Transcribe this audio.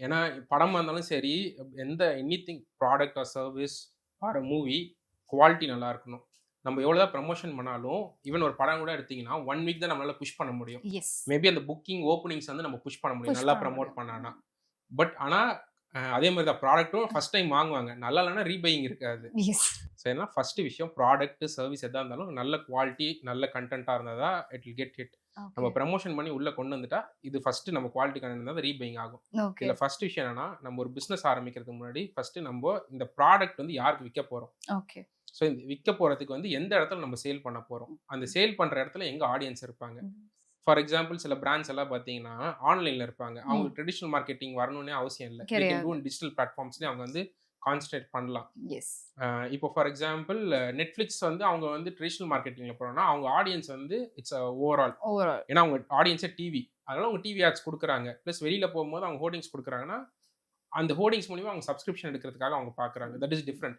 ஏன்னா படமா இருந்தாலும் சரி, எந்த anything product or service or uh movie quality நல்லா இருக்கணும். நம்ம எவ்வளோதான் ப்ரமோஷன் பண்ணாலும், ஈவன் ஒரு படம் கூட எடுத்தீங்கன்னா, 1 வீக் தான் நம்மளால புஷ் பண்ண முடியும். எஸ். மேபி அந்த புக்கிங், ஓப்பனிங்ஸ் வந்து நம்ம புஷ் பண்ண முடியும். புஷ் நல்லா பண்ண ப்ரமோட் முடியும். பண்ணான்னா. பட் ஆனா, அதே மாரி தான் ப்ராடக்ட்டும் ஃபர்ஸ்ட் டைம் வாங்குவாங்க. நல்லா இல்லன்னா ரீபையிங் இருக்காது. எஸ். ஸோ ஏன்னா ஃபர்ஸ்ட் விஷயம் ப்ராடக்ட், சர்விஸ் எதா இருந்தாலும் நல்ல குவாலிட்டி, நல்ல கன்டென்ட்டா இருந்தா தான் இட் வில் கெட் ஹிட். நம்ம ஓகே. ப்ரமோஷன் பண்ணி உள்ள கொண்டு வந்துட்டா, இது ஃபர்ஸ்ட் நம்ம குவாலிட்டி கன்டென்ட் இருந்தா தான் ரீபையிங் ஆகும். ஓகே. இதுல ஃபர்ஸ்ட் விஷயம் என்னன்னா, நம்ம ஒரு பிசினஸ் ஆரம்பிக்கிறதுக்கு முன்னாடி ஃபர்ஸ்ட் நம்ப இந்த ப்ராடக்ட் வந்து யாருக்கு விக்க போறோம்? ஓகே. ஸோ இந்த விக்க போறதுக்கு வந்து எந்த இடத்துல நம்ம சேல் பண்ண போறோம்? அந்த சேல் பண்ற இடத்துல எங்க ஆடியன்ஸ் இருப்பாங்க? ஃபார் எக்ஸாம்பிள் சில பிராண்ட்ஸ் எல்லாம் பார்த்தீங்கன்னா, ஆன்லைன்ல இருப்பாங்க. அவங்களுக்கு ட்ரடிஷனல் மார்க்கெட்டிங் வரணும்னே அவசியம் இல்ல. தே கேன் டூ கிடையாது. இன் டிஜிட்டல் பிளாட்ஃபார்ம்ஸ்லயே அவங்க வந்து கான்சன்ட்ரேட் பண்ணலாம். எஸ். இப்போ ஃபார் எக்ஸாம்பிள் Netflix வந்து அவங்க வந்து ட்ரடிஷனல் மார்க்கெட்டிங்ல போறோம்னா, அவங்க ஆடியன்ஸ் வந்து இட்ஸ் ஓவரால். ஓவரால். ஏன்னா அவங்க ஆடியன்ஸே டிவி. அதனால அவங்க டிவி ஆட்ஸ் குடுக்குறாங்க. பிளஸ் வெளியில போகும்போது அவங்க ஹோர்டிங்ஸ் குடுக்குறாங்கன்னா, அந்த ஹோர்டிங்ஸ் மூலியமா அவங்க சப்ஸ்கிரிப்ஷன் எடுக்கிறதுக்காக அவங்க பார்க்குறாங்க. That is different.